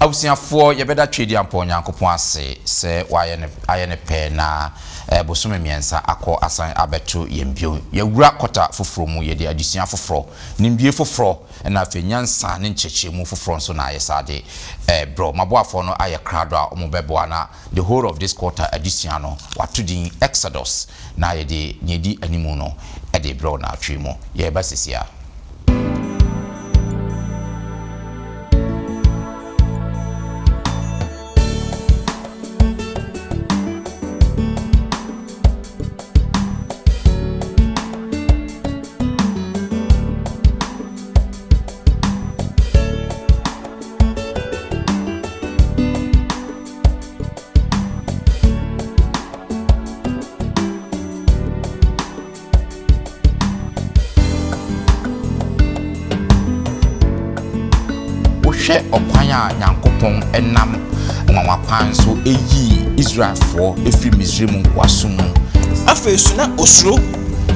abusiafo yebeda twedi ampo nyankopon ase se waye ne pe na bosome miensa akọ asan abeto yembio yewura kota foforo mu yede adusua foforo nimbie foforo na afenyansa ne nchechemu foforo nso na ayesade bro maboafo no aye krado a omobebo na the whole of this quarter adusua no watudin Exodus na yede nyedi animu no ede bro na atwemu ye basisia okwanya nyankopon enam nwanwapan so eyi Israel for efri Misraim nkwasum afesu na osuro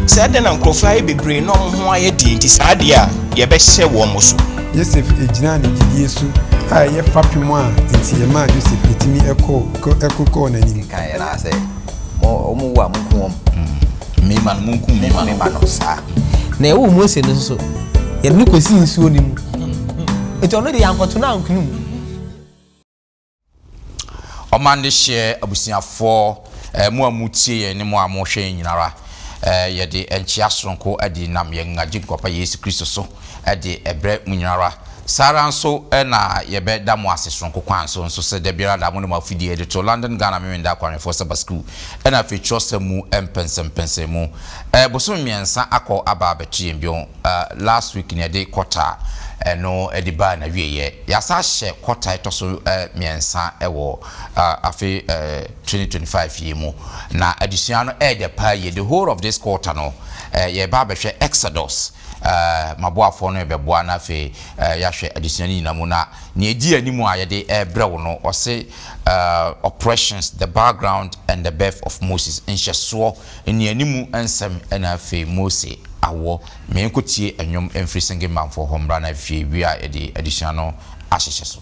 sade na nkrofo aye bebre no ho aye dinti sade a ye be hye wo mo so Joseph ejina ne gidie su a ye fapimo a enti ye ma Joseph etimi ekoko na ni kan na se mo omu wa munkum me man munkum me man no sa na ewu Mose no so ye ne kosi nsuo ni mu eto no de yankoto na ankunum omande hye abusiafo mu amutie ye ne mu amohwe nyinara ye de enchia soronko adi nam ye ngaji nkopa Yesu Kristo so adi ebre munyinara sara nso na ye be da mu ase soronko kwan so nso se de biara da mu no mafidi edi to London Ghana me nda kwan for Sabbath school na feature semu empensemu bosom miensa akọ aba abetu yembio last week ne de quarter no ediba na wieye yasa hye quarter etoso miensa ewo afi 2025 yemu na addition no de pa ye the whole of this quarter no ye ba behwe Exodus maboafo no beboa na fe yahwe addition ni namu na ne edi animu ayede brew no o say operations the background and the birth of Moses in hyeso ni animu ensem na fe Mose awo me nkotie enwom emfri singe man for homra na fie wi a edi addition no ahyehye so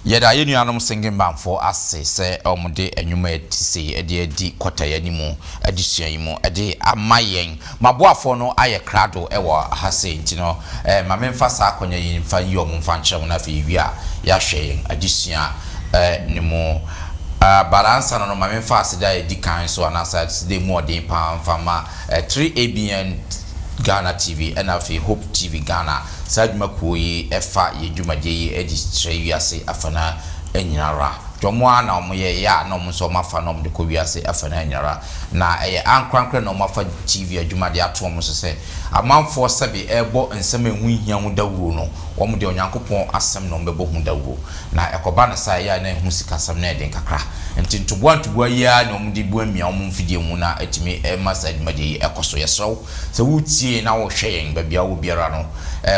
yɛda yɛ nuanom singing bamfo ase sɛ ɔmode enwuma etisi edi kɔta yanimu adisua yi mu ede amayen maboafo no ayɛ krado ɛwɔ hase ntino ma memfa saa akonya yi mfa yi ɔmfa nkyerɛ na afei wi a yɛahwɛ adisua ne mu balansa no ma memfa aseda edi kan so anasa de mu ɔden pa mfa ma 3ABN Ghana TV and afi Hope TV Ghana saduma kuyi efa yedwumadie yi edi kyerɛ wiase afana enyinara dwomwa na omoye ya na omso mafa na omde ko wiase afana enyinara na eye ankrankra na omafa TV adwumade ato omso se amanfo sebe ebo nsem enhu hia hu dawuro no omde onyankopɔn asem na ombebo hu dawuro na ekoba na sa ya na ehu sikasam na eden kakra nti ntoboa ya na omde bu amia omfidie mu na etimi masa adwumade yi ekoso yesrew se wutie na wo hwe yen babia wo biara no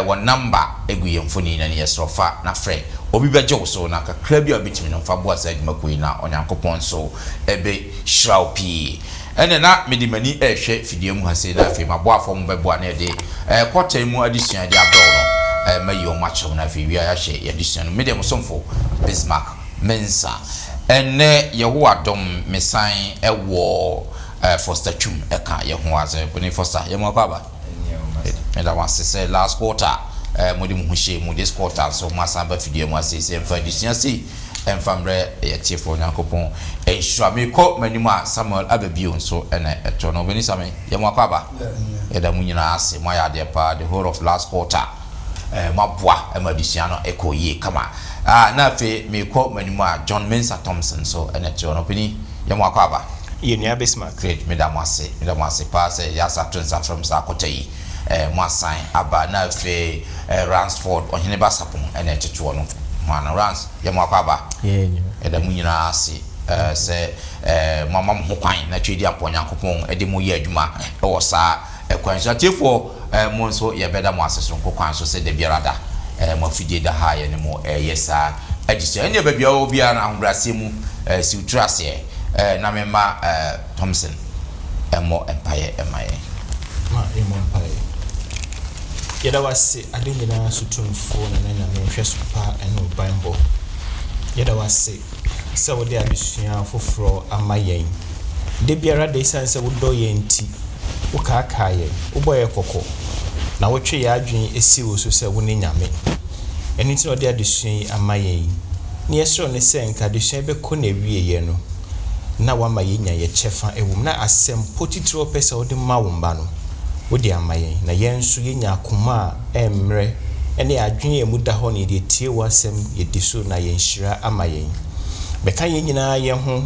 wo number egu yemfoni na yesrofa na frɛ obi beje wo so na kakra bia obetimi no fa boa sa adwumakoi na onyankopɔn so ebe shraw pi ene na medimani ehwe fidie mu hase na afi maboafo mo beboa na de kwota mu adisua de abro no mayi o macho na afi wi a hye yadisua no medium somfo Bismarck Mensa ene yeho adom mesan ewo Foster Chum eka yeho aze boni Foster yemo kwaba enda wase say last quarter modi mu hye mu this quarter so masamba fidie mu ase se mfa adisua si emfamre yetiefo nyakopon ehwa me ko manima Samuel ababio nso ene eto no beni same yemo akwaba eda mu nyina ase mo ya de pa the whole of last quarter mabwa emadisia no ekoye kama na fe me ko manima John Mensa Thompson so ene eto no beni yemo akwaba Yenia Bismarck great medamase pa se yasa tunsa from sa kotai mo asan aba na fe Ransford ohene basapon ene eto no mana Rans yemo akwaba eda mu nyina ase se mama mo kwan na twedi apon yankopon ede mo ye adwuma e wo sa kwan so tiefo mo nso ye beda mo aseso kwan so se de biarada mo fidie da ha ye ne mo yesa adise ene ba bia obi na ahombrase mu si utrase na mema Thompson emo empire emaye ma emo empire yeda wase ade nyina sutumfo na mehwe sopa ene Bible yeda wase se wo de abisua foforo amayen de biara de sanse wo do ye nti wo kaaka ye wo boye kokko na wo twe ya adwen esi wo so se wo ne nyame eni ti no de adesua amayen ni esro ne se nka adesua be ko na wie ye no na wa ma ye nya ye chefa ewum na asem potitro pesa wo de ma wo mba no wodi amayen na yenso yenya akoma emre ene adwen emu da ho ne de tie wasem ye diso na yenhyira amayen beka yenyina ye ho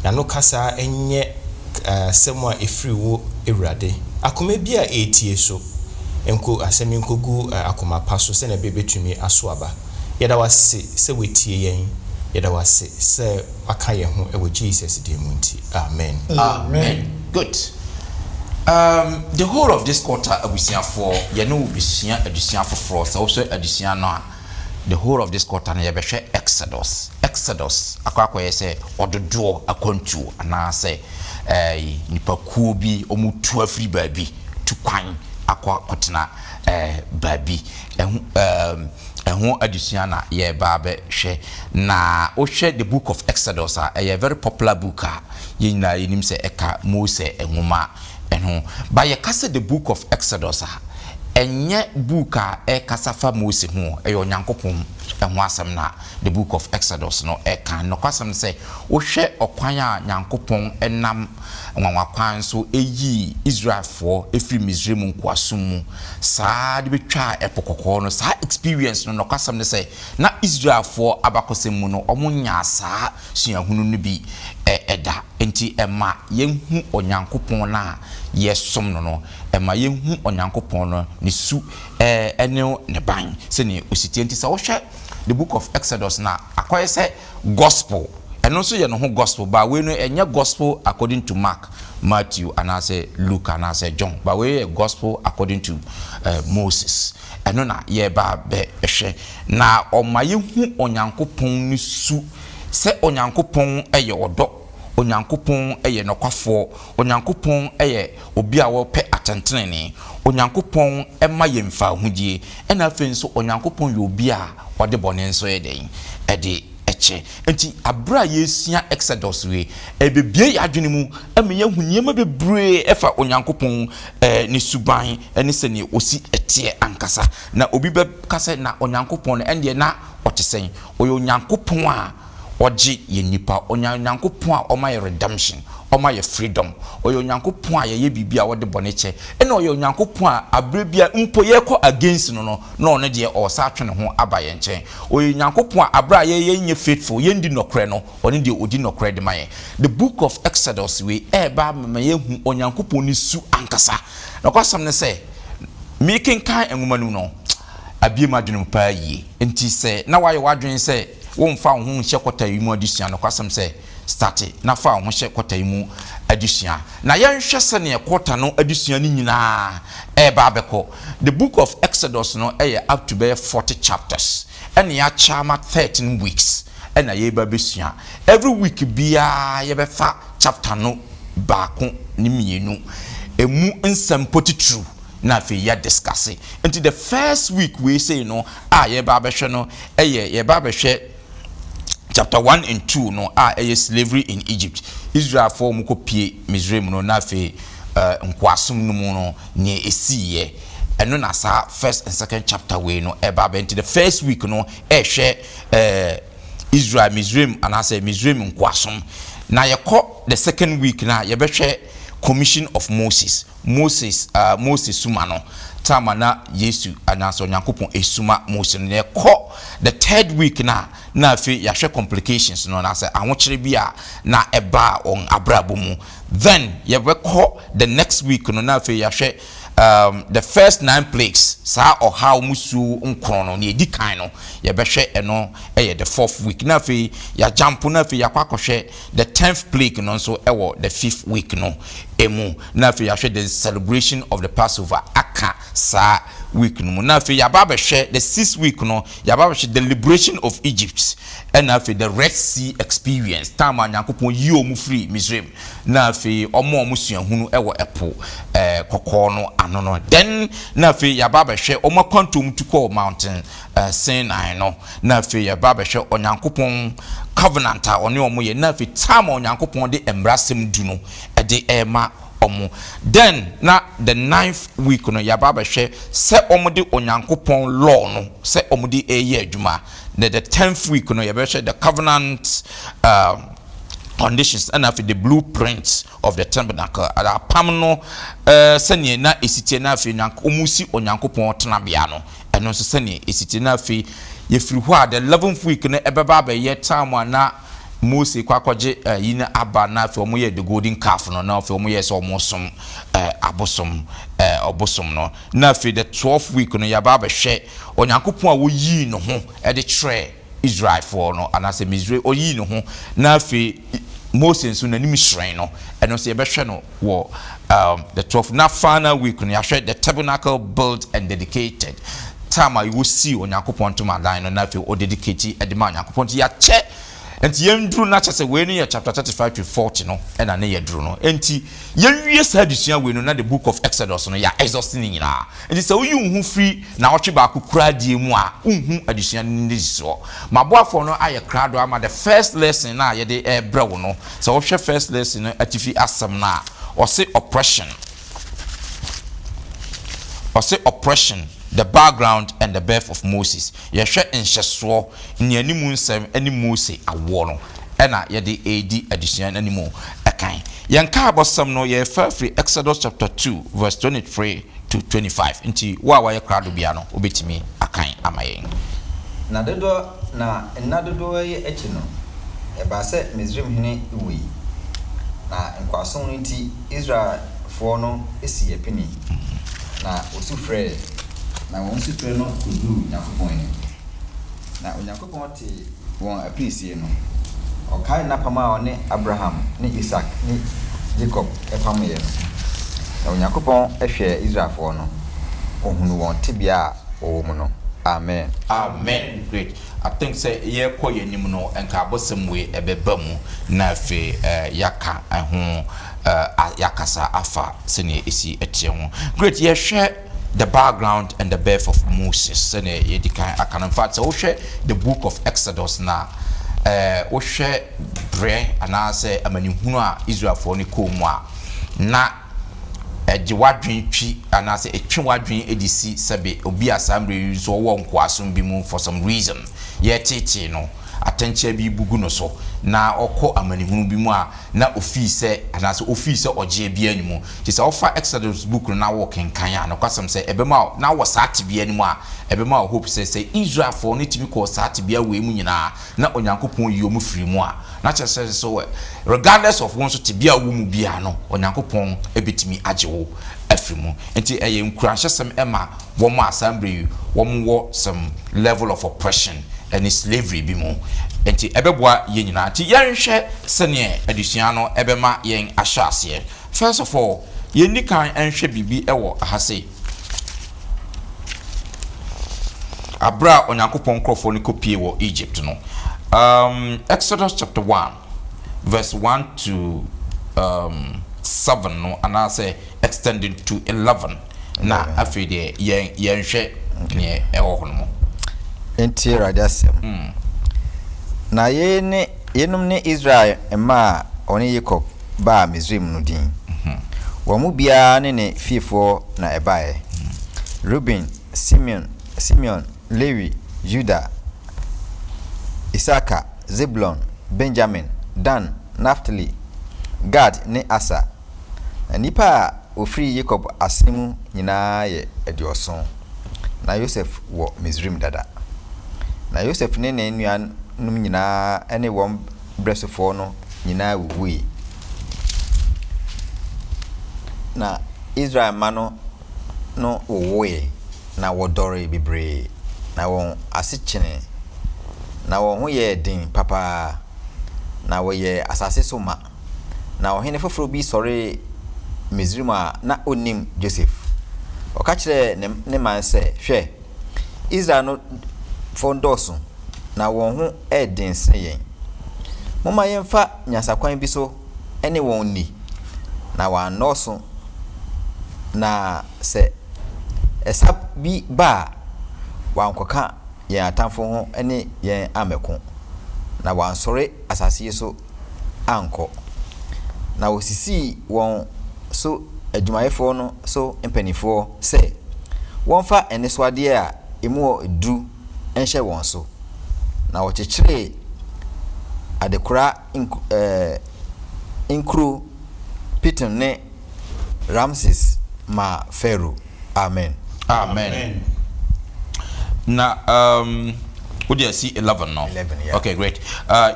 na no kasa enye semu a efri wo ewrade akoma bi a etie so enko asem nkogu akoma paso se na bebetumi aso aba yeda wase se wetie yen yeda wase se aka ye ho ewo Jesus de mu nti amen good. The whole of this quarter abusia for ye no bisia adusua for so adusua no the whole of this quarter na ye behwe Exodus akwa ye say ododo akontu ana say nipa kuo bi omutu afri baabi tu kwan akwa kotena baabi ehu adusua na ye ba be hwe na o hwe the book of Exodus a very popular book ye na yenim say eka Mose enwuma eno ba ye kase the book of Exodus enye book kasa fa Mose ho onyankopon eho asem na the book of Exodus no kan no kwasem say wo hwe okwan a nyankopon enam nwanwakwan so eyi Israelfo efri Misraim nkwasum saa de betwa epokoko no saa experience no kwasem ne say na Israelfo abakosem mu no omunya saa suahunu no bi eda enti ema yenhu onyankopon na yesom no ema yenhu onyankopon no ne su ene ne ban se ne ositie enti sa wo hwe the book of Exodus na akoye say gospel eno so ye no ho gospel ba we no enye gospel according to Mark, Matthew and I say Luke and I say John but we a gospel according to Moses eno na ye ba be hwe na omaye hu onyankopon ni su se onyankopon eye odo onyankopon eye nokwafo onyankopon eye obi a wo pe atentene onyankopon ema yemfa hudie ena afi nso onyankopon ye obi a wode bone nso yeden ede eche enti abra yesia exodus we ebebie yadwene mu emeye hunyema bebre efa onyankopon ni suban ene se ne osi etie ankasa na obi be kase na onyankopon ende na otesen oyo onyankopon a oji ye nipa onyankopon a oma ye redemption oma ye freedom oyo onyankopon a ye bibia wode bone che ene oyo onyankopon a abrebia mpo ye ko against no no no de o sa atwene ho abaye nchen oyo onyankopon a abra ye nye faithful ye ndi nokre no one de odi nokre de maye the book of Exodus we eba me ye hu onyankopon ni su ankasa na kwasam ne se making kan enwumanu no abie madwene pa yi enti se na waye wadwen se won fa ho hye kwota yi mu adusua no kwasam se start na fa ho hye kwota yi mu adusua na yenhwe se ne kwota no adusua ni nyina ba abeko the book of Exodus no up to be 40 chapters and ya chama 13 weeks and ye ba besua every week bia ye be fa chapter no baako ni mienu emu nsempoti true na fe ya discuss into the first week we say no ye ba be hwe no ye ba be hwe chapter 1 and 2 no slavery in Egypt Israel for mu kopie Misraim no na fe nkwasum no mu no ne esiye eno na sa first and second chapter we no eba into the first week no hwe Israel Misraim anase Misraim nkwasum na yeko the second week na ye behwe commission of Moses suma no tama na Yesu anase onyankopon esuma Moses ne ko the third week na fe ya hwe complications no na say ahokere bia na eba on abrabo mu then ye ko the next week no na fe ya hwe the first 9 plagues sa or how musu nkrono ne edi kan no ye behwe eno the fourth week na fe ya jump na fe ya kwakohwe the 10th plague no so the 5th week no emu na fe ya hwe the celebration of the Passover aka sa week no na fe ya ba behwe the 6th week no ya ba behwe the liberation of Egypt and na fe the Red Sea experience time anyankopon yi omu free Misraim na fe omo suahunu epo kokko no no then na fe ya ba behwe omo kwantom to call mountain Sinai no na fe ya ba behwe onyankopon covenant a oni omo ye na fe time onyankopon de embrasem du no de ema omo then na the 9th week no ya ba behwe se omo de onyankopon law no se omo de eye adwuma the 10th week no ya behwe the covenant conditions and after the blueprints of the tabernacle ada pamno sene na esitie na afi na omusi onyankopon tenabia no eno so sene esitie na afi ye firi ho the 11th week no ebeba ba ye time na Moses kwakoje yina aba na afi omoye the golden calf no na afi omoye so omosom abosom obosom no na afi the 12th week no ya ba ba hwe onyankopon a wo yi no ho e de tre Israel for no anase Misrael oyi no ho na afi Moses so nanim shrine no eno se yebehwe no wo the 12th na final week no ya hwe the tabernacle built and dedicated time you will see onyankopon to madan no na afi o dedicate edema onyankopon ya che enti yendru na chese we no ya chapter 35 to 40 no ena na yedru no enti yenwie sa adusua we no na the book of Exodus no ya exhausting nyina enti se oyi unhu free na otwe ba kokura die mu a unhu adusua ndi so maboafo no aye krado ama the first lesson na ye de brewo no se wo hwe first lesson no atifi asem na o say oppression the background and the birth of Moses ye hwe nhyeso ne animu nsem ani Moses awo no ena ye de edi addition animu akan yanka abosam no ye free Exodus chapter 2 verse 23 to 25 nti wa ye krado bia no obetimi akan amayen na dodo ye echi no e ba se Misraim hene iwi na nkwason nti Israel fo no esi epini na osufre na won si pre no kudu nyakopon na onyakopon te won appreciate no o kai na pama one Abraham ne Isaac ne Jacob epam ye no na onyakopon ehwe Israel fo no ohunu won tebia o mu no Amen. Amen. Great. I think say ye ko ye nim no enka abosem we ebeba mu na fe yaka ho yakasa afa sene esi etie ho. Great. Ye share the background and the birth of Moses. Sene ye dikan aka. In fact, so share the book of Exodus na o share bre anase amanihunu a Israel for ni ko mu a na eji wadwen twi anase etwe wadwen edisi sebe obi asambre so wo nkwasom bi mu for some reason ye tete no atenche bi bugu no so na okọ amanihunu bi mu a na ofise anase ofise oje bi animu ti se ofa Exodus book na wo kenkan ya no kwasem se ebema na wo saate bi animu a ebema hope se Israel for ne timi ko saate bi awe mu nyina na onyankopon yi omu firi mu a na chese so regardless of one so tibia wo mu bia no onyankopon ebetimi ajewo afimu enti eye nkurahyesem ema wo mu assembly wo mu wo some level of oppression and slavery bi mu enti ebeboa ye nyina ti yenhwe sene adusua no ebema yen ahyase. First of all yenni kan enhwe bibi ewo ahase abra onyankopon krofo ni kopie wo Egypt no. Exodus chapter 1 verse 1 to 7 no, and I say extended to 11 na afide yenhwe ne ewo hono enti radasem na yenum ne Israel ema oni Jacob ba Misrim no din wo mu bia ne fifo na ebae Reuben, Simeon, Levi, Judah, Isaka, Zebulon, Benjamin, Dan, Naphtali, Gad ne Asa. Nipa ofri Jacob asemu nyina ye edioson. Na Joseph wo Misrim dada. Na Joseph ne nnuan num nyina ene wom bresofo no nyina wuwi. Na Israel mano no owoe na wodore bibre na won asichene na won ho ye din papa na wo ye asase soma na ohene foforo bi sore Misrima na onim Joseph o ka kire ne man se hwe Israel no fondoso na won ho edin sen moma yemfa nyasakwan bi so ene won ni na wa noso na se esa bi ba wankoka yen atamfo ho ene yen ameko na wansore asase so anko na osisi won so adwumayefo no so empanifo se wonfa ene so ade a emu edu enhye won so na wochechire adekura inkru Piton ne Ramses ma Pharaoh. Amen. Amen. Na what do you see 11 now? 11, yeah. Okay, great.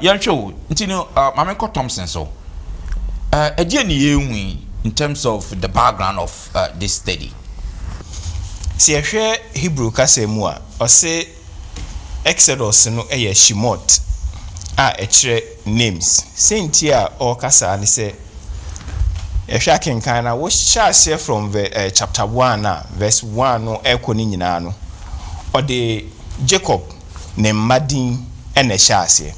Yancho, ntino Mamenko Thompson so. In terms of the background of this study. Si ehwe Hebrew kasa mu a ose Exodus no eye Shemot a ekire names. Senti a o kasa ne se ehwe akenkan na wo share from chapter 1 verse 1 no ekoni nyina no. O de Jacob ne madin ene share.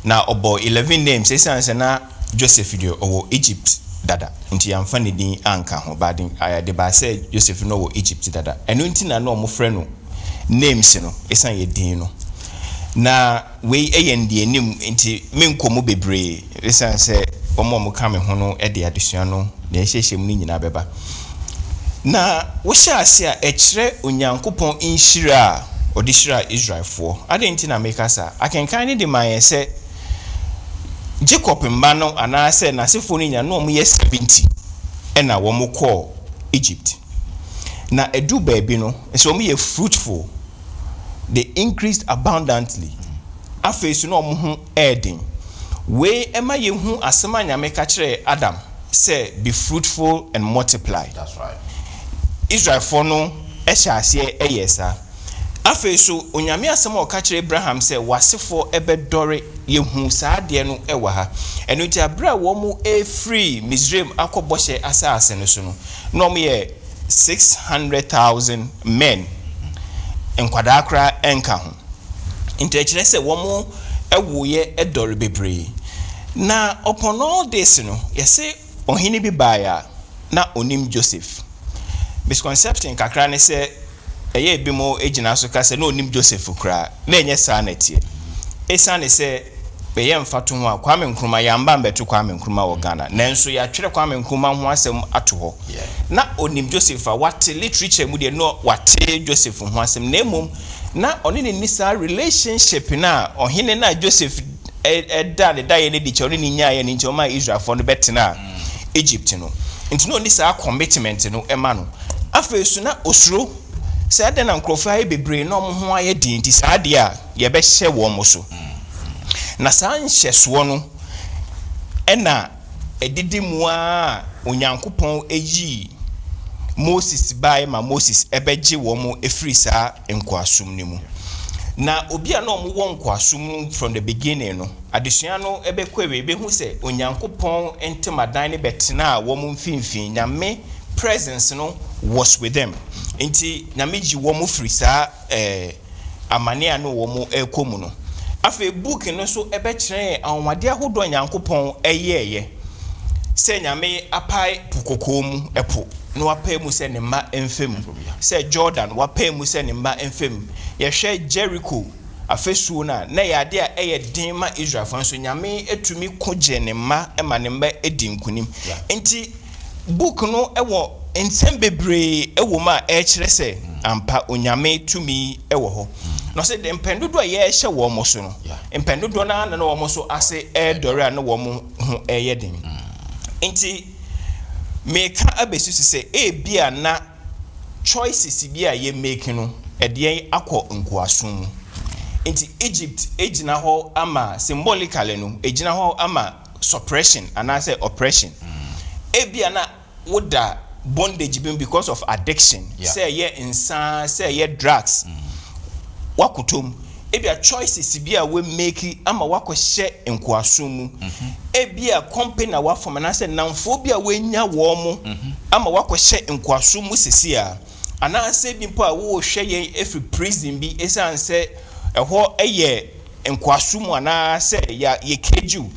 Na obo 11 names esanse na Joseph dio owo Egypt dada nti yamfa ne din anka ho badin de ba say Joseph no wo Egypt dada eno nti na no omofre no names no esan ye din no na we eyende anim nti menkomo bebre esan say omo ka me ho no e de adesua no na ehyehyem ni nyina beba na wo hyase a ekire onyankopon inhira odishira Israelfo ade nti na make asa akenkan ne de man say Jacob mbano anase na sefo ni nya no mo ye 70 ena wo mo call Egypt na edu baby no so mo ye fruitful, they increased abundantly afesu no mo hu eden we ema ye hu asema nyame ka kire Adam say be fruitful and multiply. That's right. Israel for no ehye eyesa afesu onyame asema o ka kire Abraham say wasefo ebedore yehu saade no ewa ha eno ti abra wo mu free Misraim akoboshe asase no so no no me 600,000 men nkwadaa kra enka ho nti ekire se womo ewoye edore bebre na upon all this no yese ohini bi baya na onim Joseph misconception kakra ne se eye bi mo ejina so ka se na onim Joseph kra na enye sa na tie esa ne se beye mfato ho a Kwame Nkrumah yamba mbeto Kwame Nkrumah wo Ghana nanso ya twere Kwame Nkrumah ho asem ato ho na onim Joseph a wate literature mu de no wate Joseph ho asem na emom na oni ne nisa relationship na ohene na Joseph da ne daye ne di che oni ne nyaye ne nche o ma Israel for no betina Egypt no nti no ni sa commitment no ema no afesu na osuro se ade na nkrofo aye bebre na omo ho aye din nti sa ade a ye be hye wo mo so na sa nhyeso no ena edidi mu a onyankopon eyi Moses bae ma Moses ebeje wo mo efiri sa nkwasum ni mu na obi a na omo wo nkwasum from the beginning no adesua no ebekwa ebe hu se onyankopon ntemadan ne betena wo mo mfimfin nyame presence no was with them nti nyame ji wo mo firi sa amane ano wo mo ekomu no afa book no so ebekire awade ahodo onyankopon eyeye se nyame apai pukokom epo no wapai mu se ne ma emfem se Jordan wapai mu se ne ma emfem ye hwe Jericho afesuo na ya ade a eye din ma Israel fanso nyame etumi koje ne ma ema ne mba edinkunim enti book no ewo ensem bebre ewo ma e kire se ampa onyame tumi ewo ho no se de mpendodo ye hye wo mo so no mpendodo na wo mo so ase e dore na wo mo ho eye din enti meka abesusu se bia na choices bia ye make no ede akọ nkoasom enti Egypt ejina ho ama symbolically no ejina ho ama suppression and I say oppression bia na woda bondage because of addiction say ye insa say ye drugs wakotom ebia choices bia we make ama wakohye nkoasom ebia company na wafom na say namfo bia we nya wo mo ama wakohye nkoasom sesia ana say bi mpo a wo hwe ye every prison bi esan say eho eye nkoasom ana say ya ye keju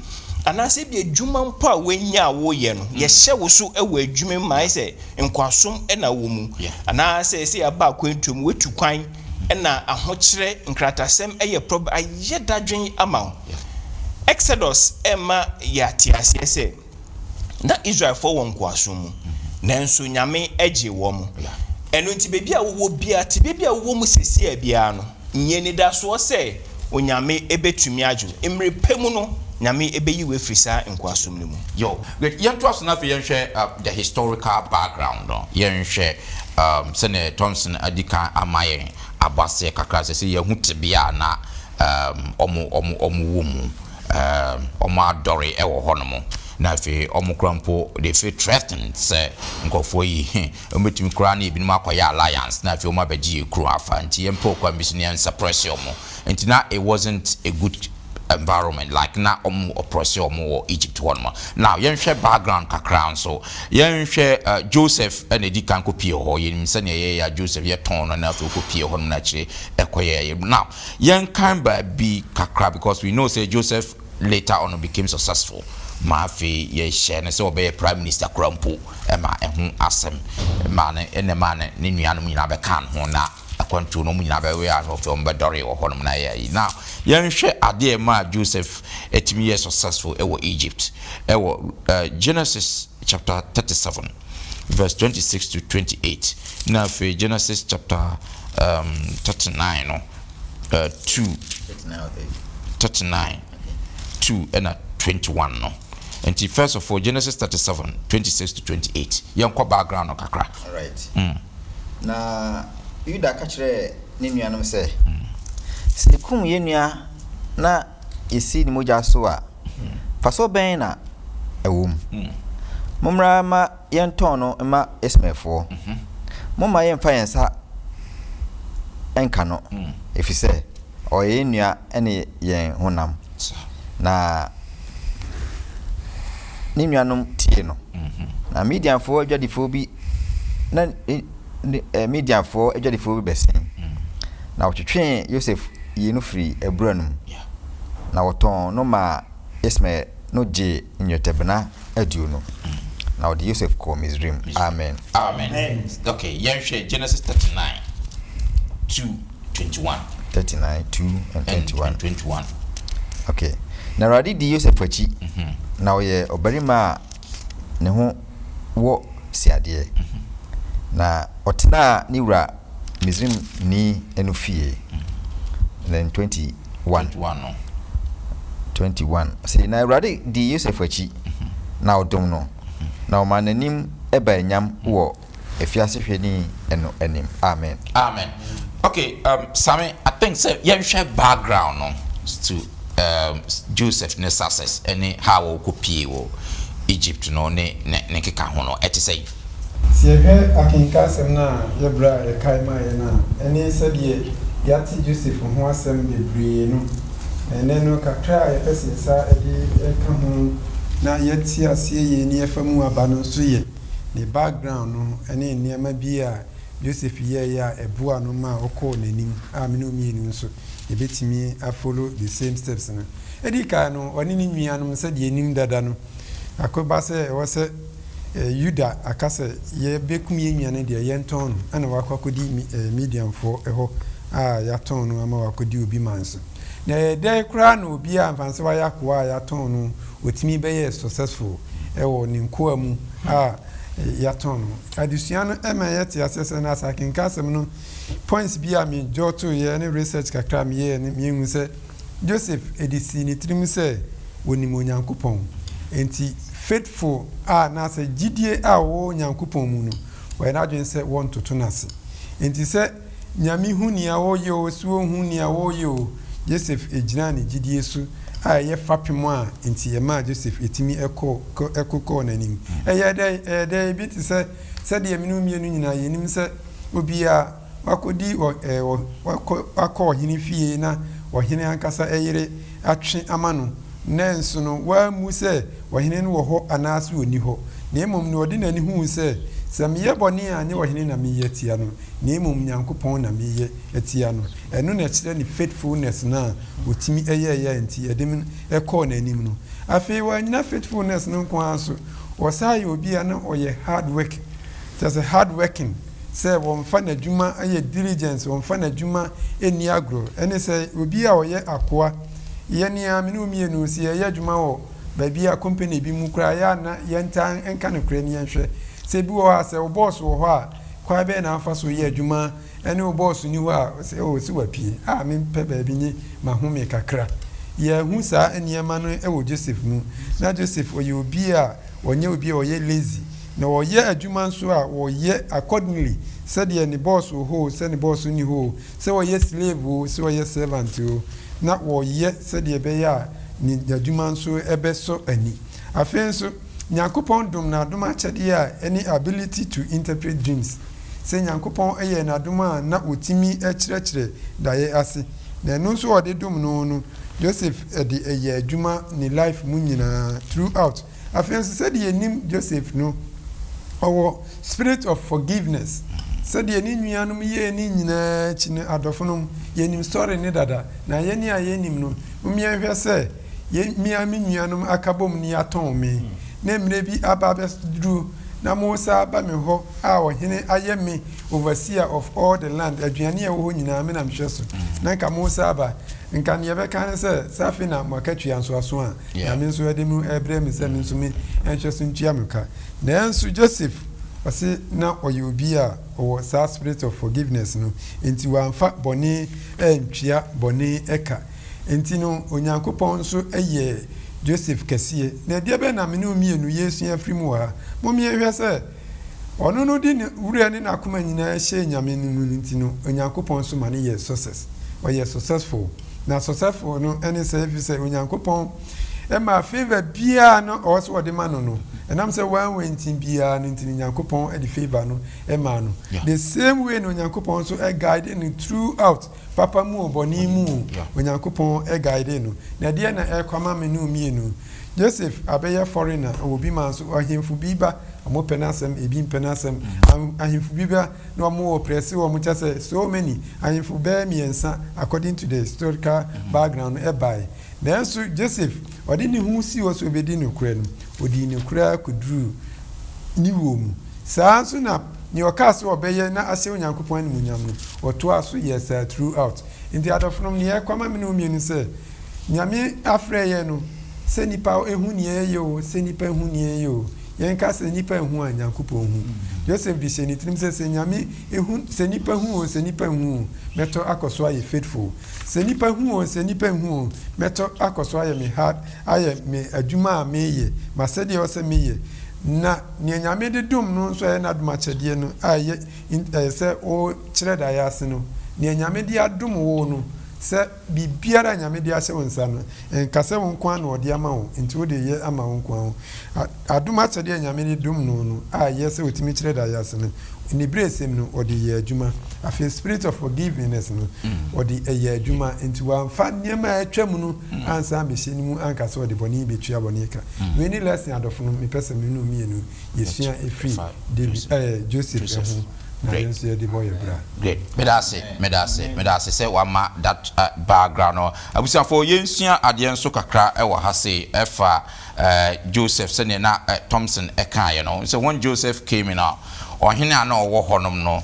ana say bi adwuma mpo a we nya wo ye no ye hye wo so ewo adwuma mai say nkoasom na wo mu ana say aba kwentum wetu kwan na ahokyere nkratasem eye problem aye dadwen ama Exodus ema ya tiase se na Israel for won kwasom nanso nyame age wo mu eno nti bebi a wo bia ti bebi a wo mu sesi a bia no nye ni da so se onyame ebetumi adwo emre pemu no nyame ebeyi we frisa nkwasom ni mu yo yento asona fe yenhwe the historical background no yenhwe sene Thompson adika amaye abase kakra se ye hu tebia na omo womu omo adore ewo honomo na fe omo krampo de fe threatened se nkofo yi ometimi kra na ebinum akoya alliance na fe omo abaji ekru afa nti yempo kwa misinian suppression mo nti na it wasn't a good environment like na oppression mo Egypt one. Now yenhwe background kakra so yenhwe Joseph and edi kan kopie ho yen se ne ya Joseph ye ton no na fe kopie ho na kire ekoye. Now yen kan ba bi kakra because we know say Joseph later on became successful maafi ye share ne se obey prime minister krampo ema ehun asem ma ne ene ma ne nuanom nyina be kan ho na akwantu no nyina be we a no fe ombedore wo honom na ye. Now yenhwe ade ma Joseph etimi ye successful ewo Egypt ewo Genesis chapter 37 verse 26 to 28 na fe Genesis chapter 39 no 39 2 and 21 no. And first of all, Genesis 37, 26 to 28. Yanko background no kakra. All right. Na yuda kachire ni nuanom se. Se kum ye nua na esi ni moja so a. Faso ben na ewum. Momra ma yenton no ma esmefo. Moma ye mfa yensa enka no. Efise oye nua ene yen honam. Na ni nuanom tie no na medianfo adwadifo bi na medianfo adwadifo bi besen na ɔtwetwe Joseph yie no firi abura no mu Yeah. na wɔtɔn no ma Ismael no gye nnwetɛbena aduo no na ɔde Joseph kɔ Misraim. Amen. Amen. Okay, yɛnhwɛ Genesis 39 2 21 39 2 and 21 and 21. Okay, na Awurade di Joseph akyi na ɔyɛ ɔbarima a ne ho wɔ siadeɛ na ɔtena ne wura Misraim ni enu fie. Then 21 no. 21 say na Awurade di Joseph akyi na ɔdom no na ɔma n'anim ɛba enyam wɔ efiase hwɛni ɛno anim. Amen. Amen. Okay, Sammy, I think say yɛnhwɛ background no to Joseph ne success ɛne how ɔkɔpie wɔ Egypt no ne keka ho no ɛte sɛ si yɛhwɛ akenka asɛm no a yɛbrɛ a yɛkae ma yɛ no a ɛne sɛdeɛ yɛate Joseph ho asɛm bebree no ɛnɛ no kakra a yɛpɛ sɛ yɛsa ɛde ɛka ho na yɛte aseɛ yɛ ni yɛfa mu aba no nso yɛ ne background no ɛne nneɛma bi a Joseph yɛyɛ a ɛboa no ma ɔkɔɔ n'anim a mene mmienu nso yɛbɛtumi afollow the same steps no ɛdi kaa no ɔne ne nuanom sɛdeɛ anim dada no akɔba sɛ ɛwɔ sɛ Yuda aka sɛ yɛbɛkum yɛ nua no deɛ yɛntɔn no ana wakɔ akɔdi mediumfoɔ ɛhɔ a yɛatɔn no ama wakɔdi obi man so na yɛdɛ koraa na obi a mfanse wayɛ akoa a yɛatɔn no ɔtumi bɛyɛ successful ɛwɔ ne nkoa mu a yɛatɔn no adesua no ɛma yɛte aseɛ sɛ no asa akenka asɛm no points bi a medwɔ to yɛ ne research kakra meyɛɛ ne mehu sɛ Joseph ɛde si ne tirim sɛ wɔnim Onyankopɔn enti faithful a na sɛ gyidie a wɔwɔ Onyankopɔn mu no wɔyɛ n'adwene sɛ wɔntoto no ase enti sɛ nyame hu nea wɔyɛ o si wɔhu nea wɔyɛ o Joseph ɛgyina ne gyidie so a ɛyɛ fapem a enti yɛma Joseph ɛtumi ɛkɔkɔɔ n'anim ɛyɛ dɛ bi te sɛ sɛdeɛ mene mmienu nyinaa yɛnim sɛ obi a wakɔdi wakɔ ɔhene fie na ɔhene ankasa ɛyere atwe ama no nanso no wamu sɛ ɔhene no wɔ hɔ anaasɛ ɔni hɔ na mmom no ɔde n'ani huu sɛ sɛ meyɛ bɔne a nyɛ ɔhene na meyɛ atia no na mmom Nyankopɔn na meyɛ atia no ɛno na ɛkyerɛ ne faithfulness no a ɔtumi ɛyɛɛyɛ nti ɛde m ɛkɔɔ n'anim no afei wanyina faithfulness no nko ara so wɔsaa yɛ obi a na ɔyɛ hard work kyɛ sɛ hard working sɛ wɔmfa n'adwuma ɛyɛ diligence wɔmfa n'adwuma ɛni agorɔ ɛne sɛ obi a ɔyɛ akoa yɛnea mene mmienu si yɛyɛ adwuma wɔ baabi a company bi mu koraa yɛ ana yɛnta nka no korɛ ne yɛnhwɛ sɛ bi wɔ hɔ a sɛ wo boss wɔ hɔ a kwa bɛɛ na afa so yɛ adwuma ɛne wo boss ni hɔ a sɛ o si wapie a mempɛ baabi nye mahome kakra yɛhu saa nneɛma no ɛwɔ Joseph mu na Joseph ɔyɛ obi a ɔnyɛ obi a ɔyɛ lazy na ɔyɛ adwuma nso a wɔyɛ accordingly sɛdeɛ ne boss wɔ hɔ sɛ ne boss ni hɔ sɛ ɔyɛ slave o sɛ ɔyɛ servant o na wɔyɛ sɛdeɛ ɛbɛyɛ a ne adwuma nso ɛbɛsɔ ani afei nso Nyankopɔn dom na adom akyɛdeɛ a any ability to interpret dreams sɛ Nyankopɔn ɛyɛ n'adom a na ɔtumi ɛkyerɛkyerɛ daeɛ ase na ɛno nso ɔde dom no Joseph ɛde ɛyɛ adwuma ne life mu nyinaa throughout afei nso sɛdeɛ nim Joseph no ɔwɔ spirit of forgiveness sɛdeɛ ne nuanom yɛ ne nyinaa akyi no adɔfo no yɛnim story ne dada na yɛne a yɛnim no mmea sɛ yɛmmea me nuanom aka bom ne yɛatɔn me na mmerɛ bi aba abɛduru na Musa ba me hɔ a ɔhene ayɛ me overseer of all the land aduane a ɛwɔ hɔ nyinaa me na mehwɛ so na nka Musa aba nka ne yɛbɛka ne sɛ safi na makatua nso aso a na me nso ɛde mu ɛbrɛ me sɛ me nso me ɛnhwɛ so ntua me ka nanso Joseph ɔse na ɔyɛ obi a ɔwɔ saa spirit of forgiveness no enti wamfa bɔne ɛntwea bɔne ɛka enti no Onyankopɔn nso ɛyɛ Joseph kɛseɛ na deɛ bɛ na mene mmienu yɛsua afiri mu ha mommyɛhwɛ sɛ ɔno no de ne wura ne n'akoma nyinaa hyɛ Nyame no mu nti no Onyankopɔn nso ma ne yɛ success ɔyɛ successful na successful no ɛne sɛ ɛfiri sɛ Onyankopɔn ɛma favor biara no ɔwɔ so ɔde ma no and I'm say one way in Timbia and in Yankopon and the favor no emano. The same way no Yankopon so a guiding throughout Papa Mu Boni Mu when Yankopon a guiding. Nadiana air kwama menu mienu. Joseph abeya foreigner will be man so him for biba amo penasem ebim penasem ahim for biba no more oppressive or much say so many ahim for bear me according to the historical background by. Then so Joseph or didn't who see was obedi no kra no odi no kra kudru ni wo mu saa so na ni oka so obeye na ase onyankopon ani munyam no oto aso yes throughout in the other from near kwama me no mienu say nyame afreye no se nipa ehu ni eyo se nipa ehu ni eyo yen ka se nipa ehu anyankopon hu Joseph di se ni trim se nyame ehu se nipa hu meto akoso aye faithful se nipa hu meto akoso aye me hard aye me adwuma meye masede o se meye na ne nyame de dum no so na aduma chede no aye se o kire da ya se no ne nyame de adum wo no se bibiara nyame de ase wonsa no enkase won kwa na ode ama wo nti wo de ye ama won kwa wo aduma chede nyame de dum no aye se otimi kire da ya se no ni bresem no ode ye adwuma afi spirit of forgiveness no ode ye adwuma nti wa fa niema atwam no ansa be hyeni mu ankase ode boni betua boni ka we ni lesson adofo no me pese me no mienu yesua efri David Joseph Great. Great. Medase say wama that background no. Abusia for yensua ade nso kakra e wo ha say efa Joseph se na Thompson eka ye no. So when Joseph came in now, ohene ana owo honom no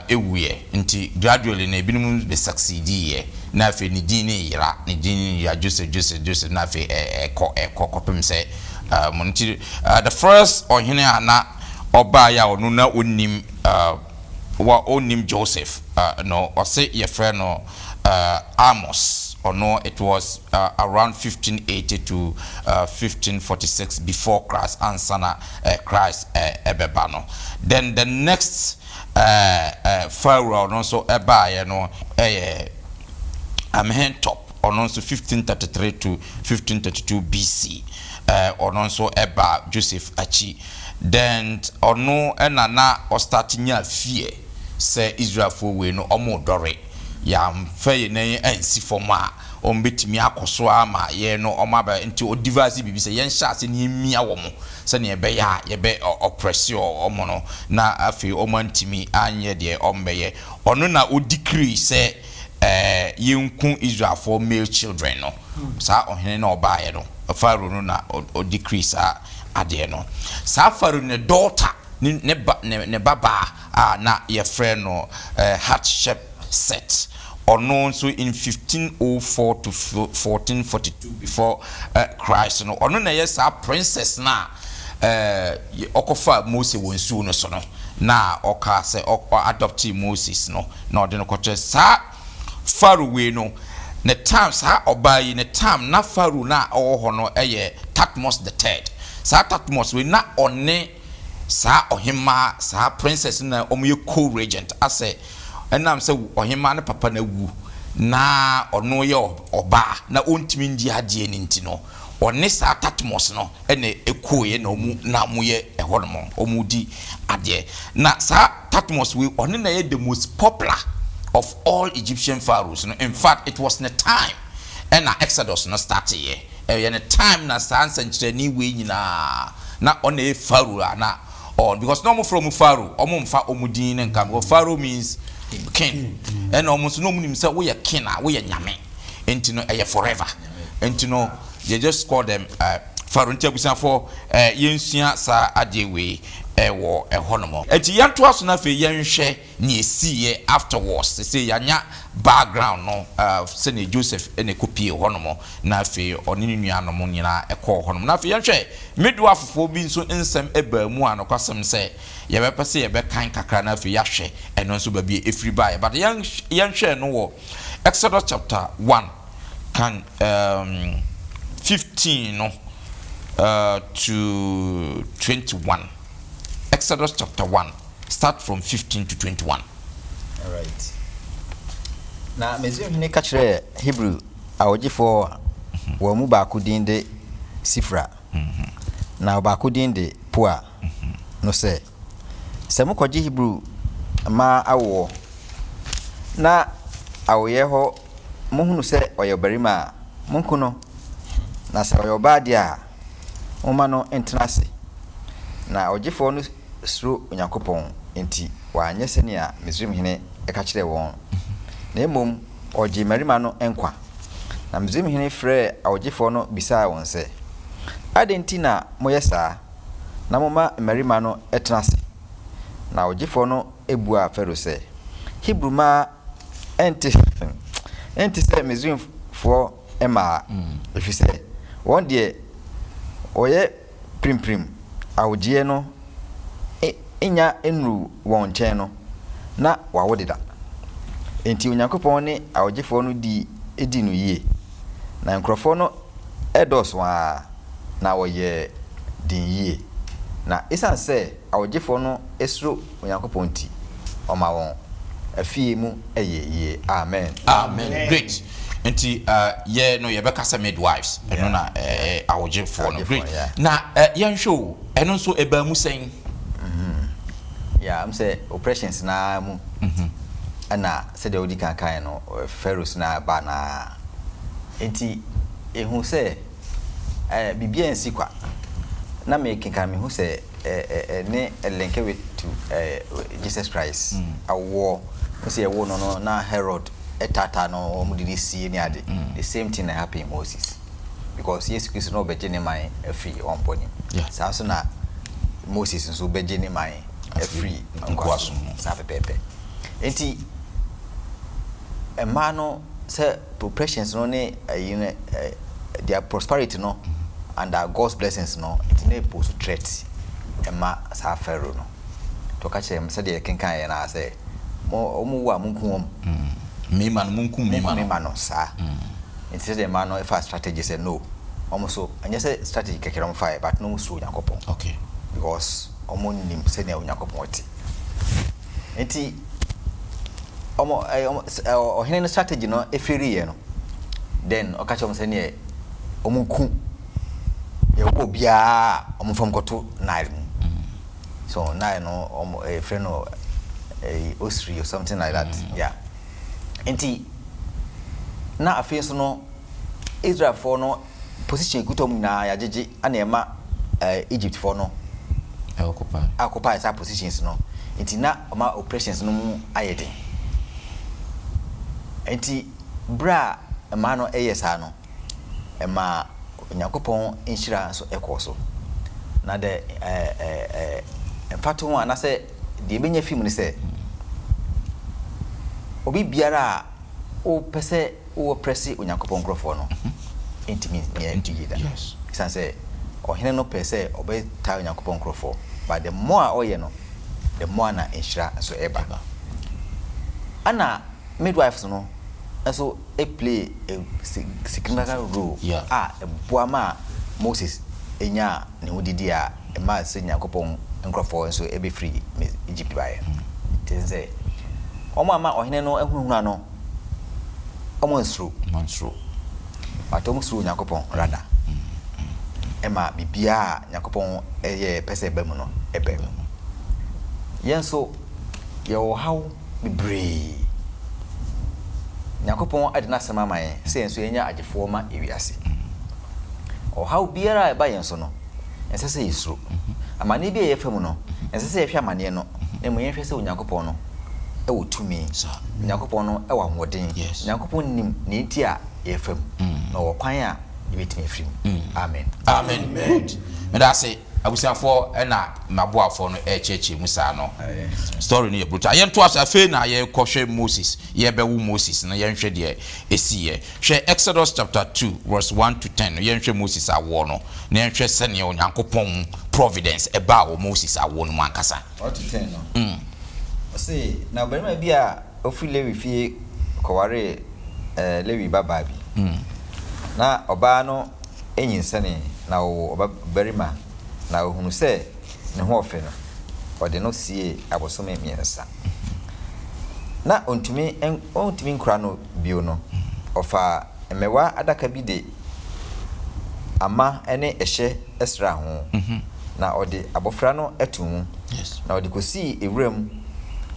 ewuye nti gradually na ebinum be succeed ye. Na fe ni dini ya Joseph na fe kopem say the first ohene ana oba ya onu na onim wa onim Joseph no or say your friend no Amos or no it was around 1580 to 1546 before Christ and sana Christ ebebano. Then the next pharaoh no so eba ya no Amenhotep or no so 1533 to 1532 BC or no so eba Joseph achi. Then ono enana o starting ya fear say Israel for we no omo dore ya mfe na ensi forma o mbetimi akoso ama ye no omaba nti o device bibi say yen sha se ne mia wo mo se ne be ya ye be oppressor omo no na afi o mantimi anye de ombeye ono na o decree say yenku Israel for male children no sa ohene na oba ye no Pharaoh no na o decree sa ade no Pharaoh ne daughter ne baba na ye friend no Hatshepsut ono so in 1504 to 1442 before Christ no ono na yes a princess na okofa Moses wonsu no so no na oka se adopt Moses no na ode no koche sa Pharaoh we no ne time sa obayi ne time na Pharaoh na owo no eye Thutmose the third sa Thutmose we na one sa ohima sa princess na omoye co-regent ase enam se ohima ne papa na wu na ono ye oba na ontimi ndi ade ni nti no one sa Thutmose no ene ekoye na omu na moye ehonomo omudi ade na sa Thutmose we one na ye the most popular of all Egyptian pharaohs no. In fact it was in a time and Exodus no started here in a time na sans ni we nyina na on a pharaoh na on because no more from pharaoh omumfa omudin and come pharaoh means king and almost no munim say we are king we are nyame enti no forever enti no they just call them pharaoh ntia for yensua sa adewe ewo ehonomo enti yanto aso na fe yenhwe ni esiye afterwards say yanya background no se ne Joseph ene kopie honomo na fe onini nuanom nyina ekọ honomo na fe yenhwe midwafofo bi nso nsem eba mu anokwasem se yebepese yebekan kakra na fe yahwe eno nso ba bi efri bae but yenhwe no wo Exodus chapter 1 can 15 no to 21. Exodus chapter 1 start from 15 to 21. All right. Na mezio hene ka kire Hebrew awogifo wa mu ba ku din de Sifra. na ɔbaako din de Poa no sɛ mokɔgye Hebrew ma awoɔ na awoyɛ hɔ mohunu sɛ ɔyɛ barima a monku no na sɛ ɔyɛ ɔbaa deɛ a moma no ntena ase na ɔgyefoɔ no suro Onyankopɔn nti wanyɛ sɛnea Misraimhene ɛka kyerɛ wɔn na mmom ɔgye mmarima no nkwa na Misraimhene frɛ ɔgyefoɔ no bisaa wɔn sɛ adɛn nti na moyɛ saa na moma mmarima no ɛtena ase na ɔgyefoɔ no ebua Faro sɛ Hebrew ma ɛnte sɛ Misraimfoɔ ɛma ɛfiri sɛ wɔn deɛ ɔyɛ primprim awogyeɛ no enya enru wɔn nkyɛn no na wawo deda enti Onyankopɔn ne awogyefoɔ no edi no yie na nkurɔfoɔ no ɛdɔso a na wɔyɛ din yie na esan sɛ awogyefoɔ no esuro Onyankopɔn ti ɔma wɔn afie mu ɛyɛ yie amen great nti ye no yɛbɛkasa midwives ɛno na awogyefoɔ no great na yɛnhwɛ o ɛno nso ɛbaa mu sɛn am say operations na mu ana sɛ de odi kankan no Pharaohs na ba na enti ehu sɛ bibia nsi kwa na me kenkan me hu sɛ ne linke with to Jesus Christ awo sɛ ɛwo no na Herod etata no omu didi sie ni ade the same thing that happened in Moses because Jesus Christ no beje ne man afi on boni saa so na Moses nso beje ne man afi nkwaso saa pepepe enti ema no say oppressions no ne their prosperity no and God's blessings no it ne pose threat ema saa Pharaoh no to ka kire say de kenkan ye na say mo wa munkum mema no munkum mema no saa enti de ma no if a strategy say no almost anya say strategy kekere on fire but no so Onyankopon okay because omo nim say na Onyankopon oti enti omo ohene no strategy no efiri ye no then o ka che omo say ne omo ku ye wo bia omo fam koto Nile so Nile no omo friend no Osiri or something like that yeah enti na afei so no Israel for no position kutom na yajeje ana ema Egypt for no occupy sa positions no enti na ma operations no mu ayede enti bra ema no eyesa no ema Onyankopɔn inshira so ekoso na de emfato ho anase de benya film ni se obi biara o pese o press Onyankopɔn nkrofo no intimi ne entiyida yes san say ohene no pese obe ta Onyankopɔn nkrofo but the more oye no the more na inshira so eba ana midwives no so e play a significant role boama Moses enya ne wodidi a ma se Onyankopɔn nkrofo so ebe free Egypt bae tense omo ama ohene no ehunhuna no omo nsuru atomo suru Onyankopɔn rada ema bibia Onyankopɔn eye pese ba mu no ebe mu yenso ye wo haw bibre Onyankopɔn ade na sema man se enso yenya agefo ma ewiase o haw biara ba yenso no ensese yesuru amane bi ye fam no ensese ye hwa amane no emu yenhwe se Onyankopɔn no ewo tumi Onyankopɔn no ewo ahoden Onyankopɔn nim ne nti a ye fam na wo kwan a yebetimi afrim amen me da say abusiafo na maboafo no echeche musa no story no ye brutal ye nto asa fe na ye kohwe Moses ye bewu Moses no ye nhwe de esiye hwe Exodus chapter 2 verse 1 to 10 ye nhwe Moses awo no na ye nhwe sene Onyankopɔn providence eba wo Moses awo no mankasa 1 to 10 no say na barima bi a ofi Lewi fie koware Lewi baba bi na oba no enyinsane na oba barima na ohunu se ne ho ofe no ode no sie abosome miensa na ontumi nkura no bio no ofa emewa adaka bi de ama ene ehye esra ho na ode abofra no etu mu na ode kosi ewrem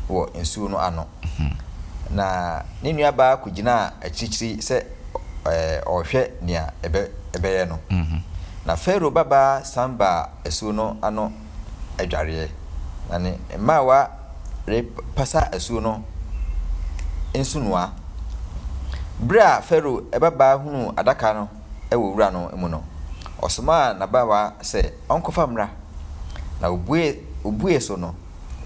wo nsuo no ano na ne nua ba kugina achichiri se ohwe nia ebeye no na Pharaoh baba samba esuo no ano adware na ne mawa re pasa esuo no ensunua bra Pharaoh ebaba hunu adaka no ewo wura no emu no osoma na bawa se onkofa mra na obue so no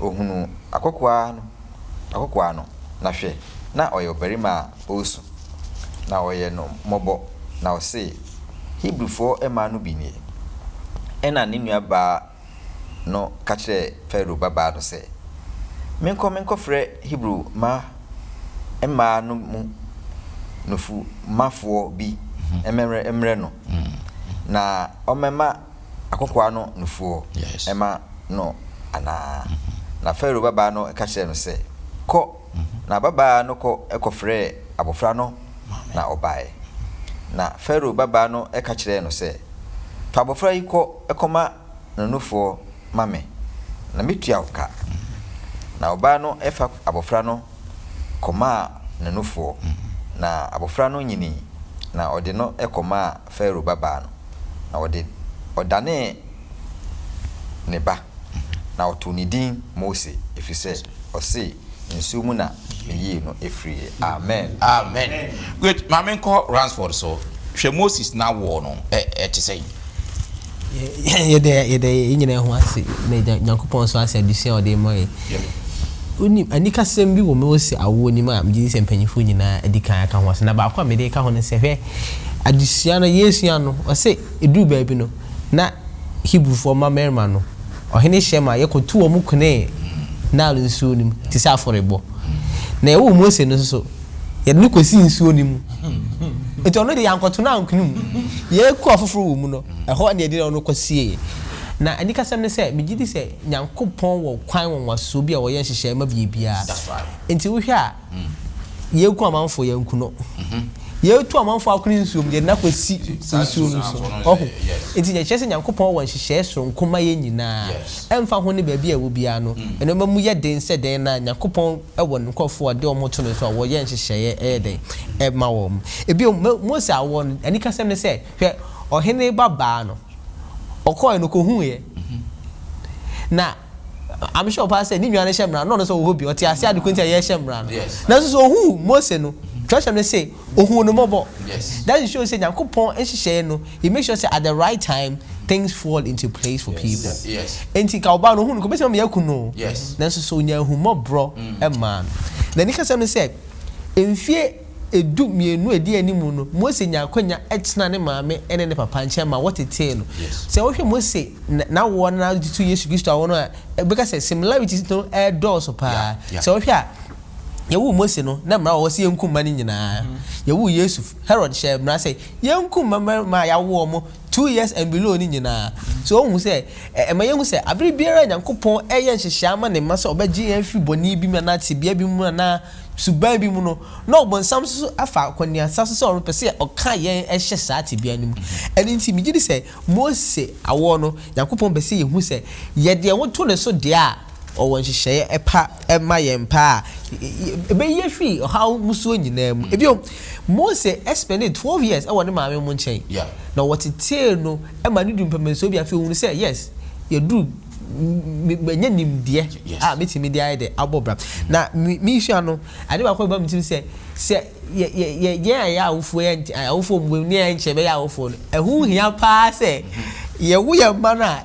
ohunu akokwa no na hwe na oyo berima osu na oye no mobo na ose Hebrewfo ema no binie ena ne nua ba no kache Pharaoh baba no se menko frɛ Hebrew ma ema no mu nofu mafo bi emre no na omema akokwa no nufuo ema no ana na Pharaoh baba no kache no se ko na baba no ko ekofrɛ abofra no na obae na Pharaoh baba no kache no se fa abofra yi ko ekoma no nufuo mame na metua oka na oba no efa abofra no koma na nufuo na abofra no nyini na ode no ekoma Pharaoh baba no na ode odane ne ba na otunidin Mose efise ose nsu mu na meyi no efri amen good mamen ko Ransford so hwe Moses na wo no te say yede nyina ho ase na Nyankopɔn so ase adusua ode moye oni anika sem bi wo Mose awo ni ma mgidi se mpanyifo nyina adika aka ho ase na ba kwa mede ka ho ne se hwe adusua no Yesu no ose edu ba bi no na Hebrewfo ma merma no ohene hyema yekotu wo mu kune na nsuo nim ti sa aforebo na ewo Mose no so ye ne kosi nsuo nim eto no de yankoto na ankunum ye ku afoforo wo mu no eho na ye de no kosie na anika sem ne se megidi se Nyankopɔn wo kwan won waso bi a wo ye hyehyɛ ma bibia enti wo hwe a ye ku amanfo ye nku no ye tu amanfo akuni nsuo mu de na kosi nsuo no so oho enti ye kyese Nyankopɔn wo hyehyɛ so nkoma ye nyina emfa ho ne ba bia wo bia no eno ma mu ye den se den na Nyankopɔn ewo nkofo de omo to no so wo ye hyehyɛ den e ma wo ebi Mose awo anika sem ne se hwe ohene baba no okoy no ko hu ye na I'm sure pa say ni nwa ne hyemra no so wo bi oti ase ade kwenti ye hyemra no na so hu Mose no trust me say ohun no mobo that is show say Nyankopɔn ehyehyɛ no he make sure say at the right time things fall into place for people enti ka oba no hu no ko be say me yakuno na so nya hu mobro e man na ni ka say me say emfie edu mienu edi animu no Mose nyakwanya etena ne maame ene ne papa nche ma wotete no se wo hwe Mose na wo na ditu Yesu Kristo awo no because similarities no doors pa se wo hwe a yewu Mose no na mra wo se yenkum ma ni nyina yewu Yesu Herod she mra say yenkum ma ya wo mo 2 years and below ni nyina so hu say ma yehu say abiri biara Nyankopɔn eye nhyehyɛ ma ne ma se obagi enfi boni bi ma na te bia bi mu na suban bi mu no na obonsam so afa kwania saso so on pese oka yen ehye saati bia nim eni nti migidi se Mose awo no Nyankopɔn be se yehu se ye de woto ne so de a owon hyehyɛ epa ema yen pa be ye fi how muso nyina mu ebio Mose spended 12 years e won maame mu nchen na wotete no ema ne du mpamenso bia fi hu se yes ye du menya nimdeɛ metimi de aye de abobra na mi hwa no ade ba ko ba mitimi se ye ya awofo mbu ni enche be ya awofo no ehu hia pa se ye wo ye ma na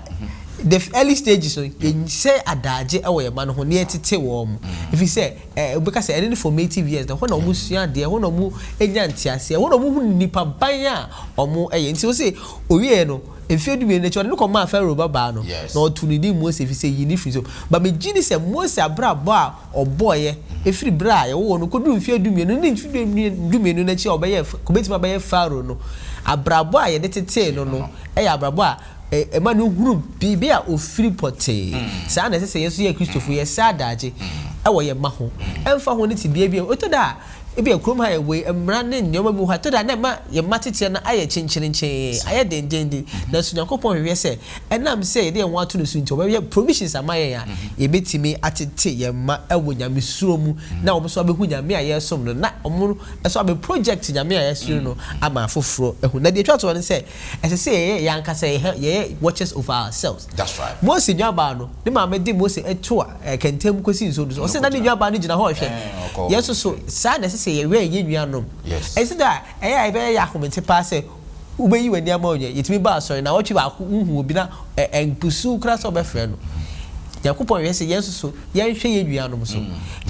the early stages so ye say adaje e wo ye ma no ho ne etete wo mu if you say because any formative years the when omu sua de when omu enya ntiase when omu hu nipa ban a omu eye nti wo say owie no efie du me ne chode no ko ma Pharaoh baba no na otunidi Mose fi say yini free so but me gini say Mose abrabo a oboye efiri bra ye wo no ko du efie du me no ne du me no na chi obeye ko betima baye Pharaoh no abrabo a ye de tete no e ya abrabo a ema no huru bibi a ofiri pote sa na se yeso ye Christopher ye sa daje e wo ye ma ho emfa ho ne ti bia bia otoda ebi ekrom ha ewe emra ne nyoma bi ho to da na ma ye matete na aye chinchirinche aye dendende na so Nyankopon hwe se enam se ye de enwa to no so nti obeye provisions amaye ya ye betimi atete ye ma ewo nyame suro mu na omo so abehu nyame aye som no na omo so abe project nyame aye suro no ama afoforo ehu na de twa to no se ese ye yankasa ye watches over ourselves. That's right. Mose nyaba no de ma di Mose eto a kentem kosi so do se na de nyaba no gina ho hwe yeso so sa na se ye we ye nuanom ese da e be ya komenti pa se ubeyi wani ama onye yetimi ba sorry na watchi ba hu obi na empusu kra so be frɛ no Yakupon we se yeso so ye hwe ye nuanom so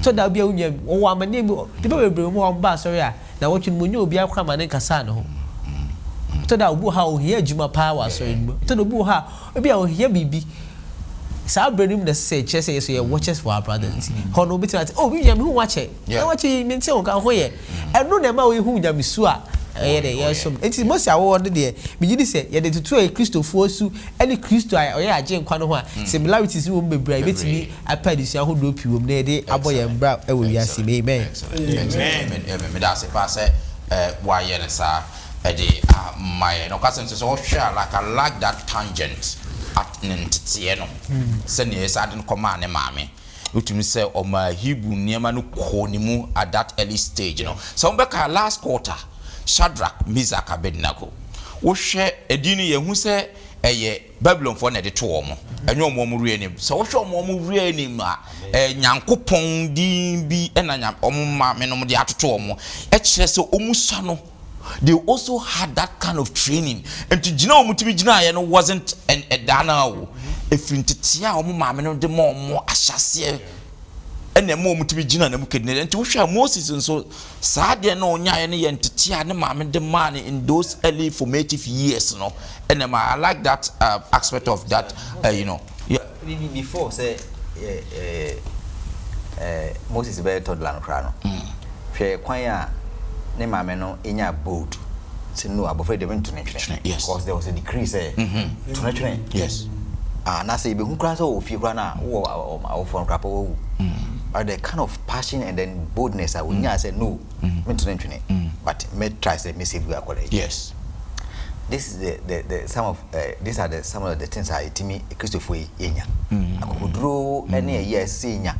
to da bia unya wo amane bi de be bebre mu ho ba sorry a na watchi mu nya obi akwa mane kasa no ho to da obu ha o hia adwuma pa wa sorry mu to da obu ha obi a o hia bibi sa brenim the say chese yeso ye watches for our brothers hono bit oh we nyame hu wache na wache mi nte o kan ho ye eno na ma we hu nyame su a ye de yeso enti Mose awo de mi gidi se ye de tutu e Christopher su eni Christo a ye age nkwa no ho a similarities wo mbebra e betimi apadi ho do piwom na ye de aboye mbra e wo wiase amen me da se pa se wa ye ne sa e de my no kasen so share like that tangent at nintete no se ne yesa de koma ne maame utumi se o ma Hebrew niema no konimu at that early stage no so mbeka last quarter Shadrach, Meshach, Abednego wo hwe edini ye hu se eye Babylon for na de to omo enyo omo ru enim so wo hwe omo ru enim a Nyankopon din bi na omo ma me no de atoto omo e kire se omusa no they also had that kind of training and to jina omutibi jina ye no wasn't a dana wo efrintitia omo maame no de mo ahyase ene mo omutibi jina na mukedine nti wo hwa Moses nso saade na onya ye ne ye ntitia ne maame de man in those early formative years no and I like that aspect of that you know before say Moses be toddler no kra no hwe kwan a ne maame no enya bold say no abofra de went to netwe because there was a decree say to netwe yes na say be hu kra so ofie kra na wo phone kra po are the kind of passion and then boldness I would say no went to netwe but me try say me save you akole yes this is the some of these are some of the things I timi Christopher yenya akodro ene yes yenya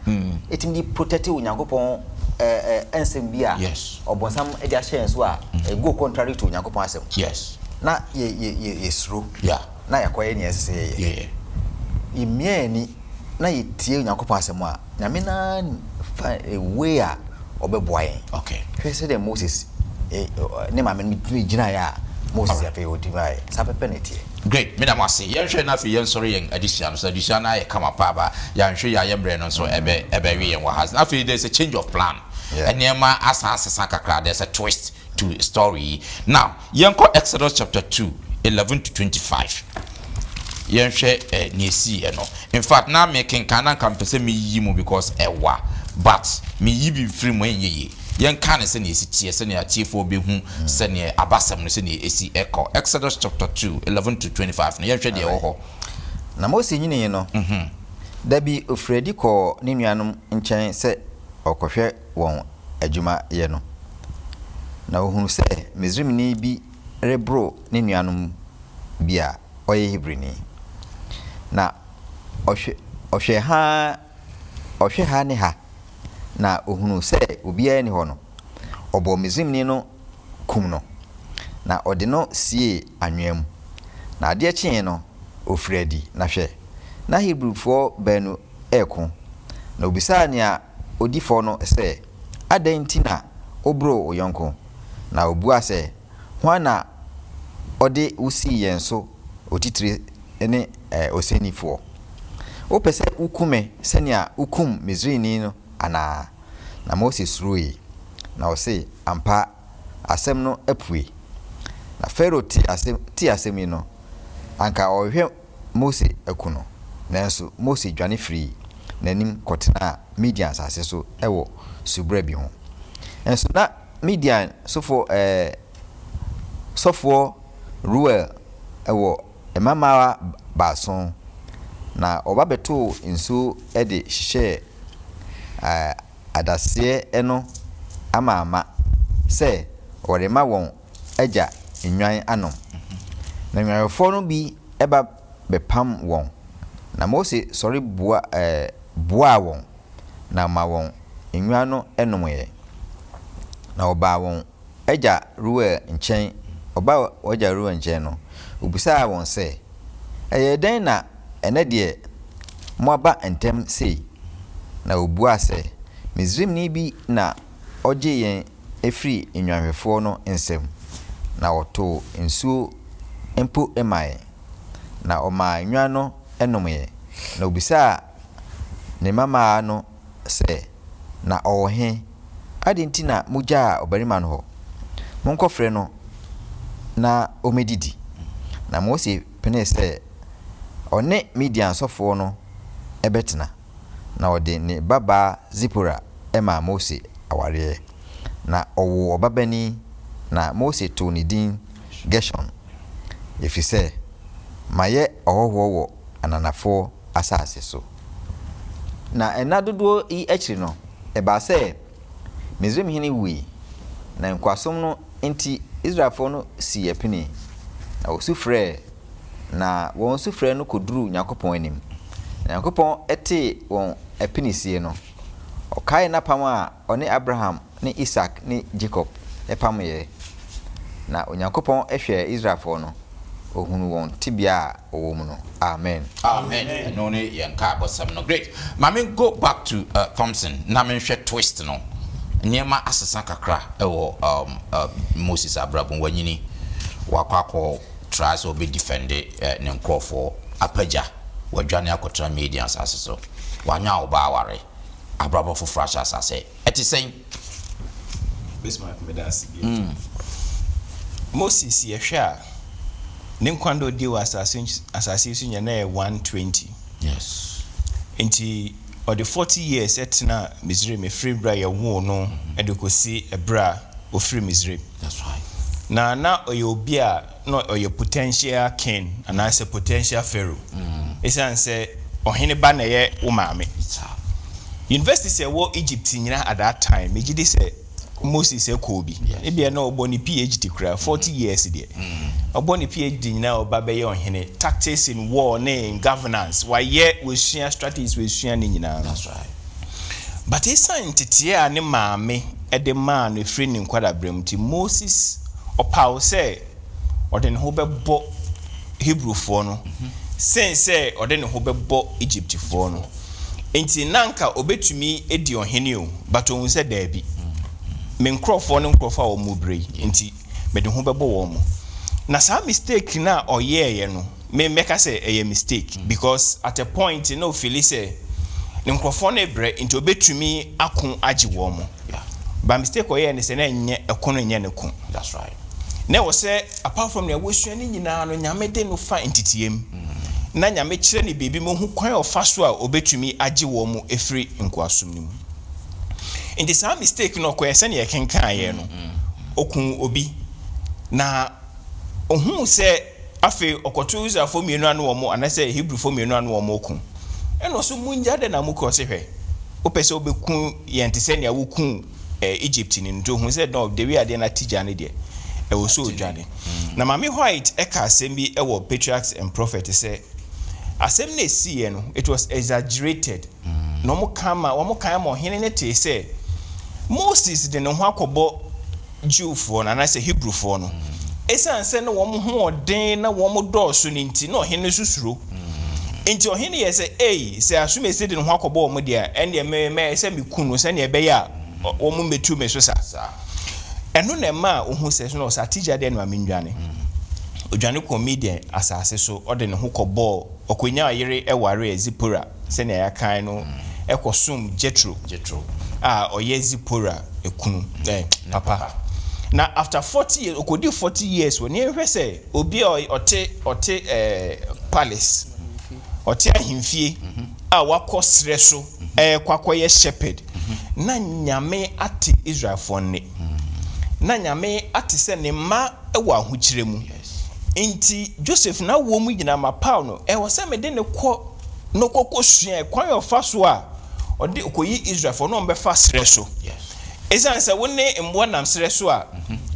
etimi protect Nyankopon ensem bia yes obonsam e dia share so a go contrary to Nyankopon asem yes na ye sro yeah na yakoye ne ese yeah imieni na yetie Nyankopon asem a nyame na way a obeboaye okay hwe se de Moses ne ma me gina ya Moses ya pe odimai sa pepeneti great me na mase yen hwe na fi yen sori yen addition so addition na ye kama pa ba ya hwe ya yembre no so ebe wi yen wa has na fi there's a change of plan and yema asa kakra there's a twist to the story now yen ko Exodus chapter 2 11 to 25 yen hwe ni esi no in fact na me kenkana kampese me yi mu because ewa but me yi bi free mo enye yen kan se na esi tie se na atiefo behu se na abasam no se na esi eko Exodus chapter 2 11 to 25 na yen hwe de ho na Moses nyine no dabi ofredi ko ne nuanom nkyɛn sɛ ɔkɔhwɛ wɔn adwuma yɛ no na ohunu sɛ Misrimni bi rebro ne nuanom bi a ɔyɛ Hebrini na ɔhwɛ ha ne ha na ohunu sɛ obiara ni hɔ no ɔbɔ Misrimni no kum no na ɔde no sie anwea na adeɛ kyee no ofredi na hwɛ na Hebrewfoɔ banu eko na obisa nea odifo no sɛ adan nti na obro oyonko na obua sɛ hwan na ɔde usi yen so otitire ne osenifo opese ukume sɛnea ukum Misrini no ana na Moses ruyi na ɔse ampa asɛm no apue na Pharaoh ti asɛm no anka ɔhwɛ Moses akuno nanso Moses dwane free nanim kɔtena Midian asase so ɛwɔ subra bi ho enso na Midian sofo Ruel ɛwɔ emamawa baason na ɔba beto nso ɛde hyehyɛ adaseɛ ɛno ama sɛ ɔde ma wɔn agya nnwan anom na nnwanfoɔ no bi ɛba bɛpam wɔn na Mose sɔre boaa wɔn na ma wɔn nnwan no ɛnomyɛ na ɔbaa wɔn agya Reuel nkyɛn no obisaa wɔn sɛ ɛyɛ dɛn na ɛnɛ deɛ moaba ntɛm sei na obuaa sɛ Misraimni bi na ɔgye yɛn efiri nnwanhwɛfoɔ no nsɛm na ɔtoo nsuo mpo emae na ɔmaa nnwan no ɛnomyɛ na obisaa ne mamaa no sɛ na ɔwɔ he ade nti na mogyaa ɔbarima no hɔ monkɔfrɛ no na ɔmɛdidi na Mose penee sɛ ɔne Midian sɔfoɔ no ɛbɛtena na ɔde ne babaa Zipora ɛma Mose awareɛ na ɔwoo ɔbabani na Mose too ne din Gershon ɛfiri sɛ mayɛ ɔhɔhoɔ wɔ ananafoɔ asase so na ɛna dodoɔ yi akyiri no ɛbaa sɛ Misraimhene wui na nkwasom no nti Israelfoɔ no si apini na wɔsu frɛ na wɔn su frɛ no kɔduru Nyankopɔn anim na Nyankopɔn ɛte wɔn apinisie no ɔkae n'apam a ɔne Abraham ne Isaac ne Jacob ɛpamyɛ na Onyankopɔn ɛhwɛ Israelfoɔ no ohunu wɔn tibia a ɔwɔ mu no. Amen. Amen. No ne yanka bosam no. Great. Mame go back to Thompson. Na me hwɛ twist no. Niema asesa kakra ɛwɔ Moses Abraham wanyini wakwakɔ try so be defend ne nkrɔfo apagya wadwane akotra media asase so wanya oba aware Abraham for fresh asase eti sen Bismarck medasi Moses yehwɛ a ne nkwando di wa asase so nya na 120. Yes. Enti or the 40 years etna Misraim free bra ye wo no e de kosi ebra o free Misraim. That's right. Na obi a no oye potential king and as a potential pharaoh. Esan say ohene ba na ye wo maame. University say wo Egypt nyina at that time. Megidi say Moses Kobi. Ebi na oboni PhD kra 40 years there. Oboni PhD nyina oba be ye ohene. Tactics in war in governance. Why ye we share strategies we share ni nyina. That's right. But esan tete a ne maame e de man no free ni nkwada brem ti Moses opa say ɔde ne ho bɛbɔ Hebrewfoɔ no say ɔde ne ho bɛbɔ Egyptfoɔ no enti nanka obetumi edi ɔhene o but ohun sɛ daabi me nkrɔfoɔ no nkrɔfoɔ a wɔn brɛ enti me de ho bɛbɔ wɔn na saa mistake na ɔyɛɛ no me meka sɛ ɛyɛ mistake because at a point no feel sɛ ne nkrɔfoɔ no brɛ enti obetumi ako agye wɔn ba mistake ɔyɛɛ ne sɛ na nyɛ ɛkono nyɛ ne ko. That's right. Na wo say apart from the wosua ni nyina no nyame de no fa entitiem na nyame kire ne bebi mo hu kwan ofa so a obetumi agye wo mu efri nkoasom ni mu enti saa mistake no ko yesa ne yekenkan ye no okun obi na ohun se afi okoto Israelfo mienu anu wo mo anase Hebrewfo mienu anu wo mo okun eno so munja de na mu ko se hwe opese obekun ye ntise ne awokun Egypt ni ndo hu se no de we ade na tija ne de e wo so dwane na Mami White eka asem bi e wo Patriarchs and Prophets say asem na esi no it was exaggerated no mo kama wo mo kan mo hene ne te say Moses de ne ho akọbọ Jewfo na say Hebrewfo no esan say no wo mo ho odin na wo mo dɔɔso ne nti no hene susuro enti ohene ye say say asum esi de ne ho akọbọ wo mo dia ene me say me kunu say ne be ya wo mo metu me so sa eno na ma ohun se no sa tija de no amendwane odwane comedian asase so ode ne ho kɔbɔ okonya ayere eware Zipora se na ya kan no ekosum Jethro oye Zipora ekunu papa na after 40 years okodi 40 years when you say obi ote palace ote ahimfie a wakosre so kwakoye shepherd na nyame ate Israel fonne na nyame ate se ne ma ewa ahukyire mu enti Joseph na wo mu nyina mapao no wo se me de ne kɔ no kokosua kwan ofa so a ode okoyi Israel fo no mbefa sre so esan sɛ wo ne mboa nam srɛ so a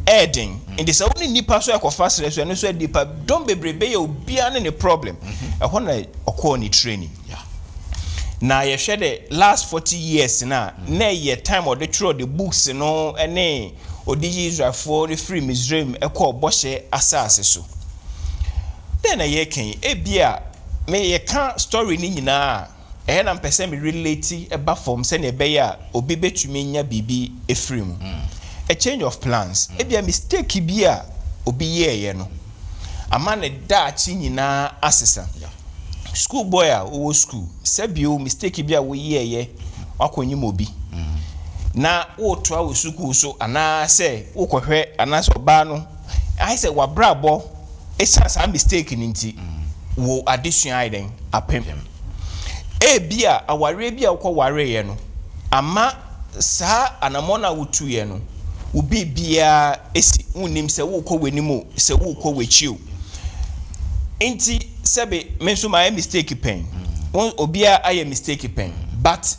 ɛden indi sɛ wo ne nipa so akɔfa srɛ so ɛno so adipa dɔm bebrebe yɛ obia ne problem ɛhɔ na ɔkɔɔ ne training na yɛhwɛ the last 40 years na yɛ time ɔde twerɛ the books no ɛne ɔde yi Israelfoɔ ne free Misraim ɛkɔɔ bɔhyɛ asase so then na yɛkan ebia me yɛka story ni nyinaa ɛyɛ na mpɛsɛ me relate ɛba form sɛ ne ɛbɛyɛ a obi betumi nya bibi efiri mu a change of plans ebia mistake bi a obi yɛɛyɛ no ama ne daakye nyinaa asesa school boy a wo school sebio mistake bi a wo yɛɛyɛ akɔnyim obi na wo toa wo school so ana sɛ wo kɔhwɛ ana sɛ ɔbaa no ai sɛ wabrabɔ esa sa mistake ni nti wo adesua aiden apem ebia aware bia wo kɔ ware yɛ no ama saa anamona wotu yɛ no obi bia esi unim sɛ wo kɔ wanimu sɛ wo kɔ wachiu enti sebe menso my mistake pen obia aye mistake pen but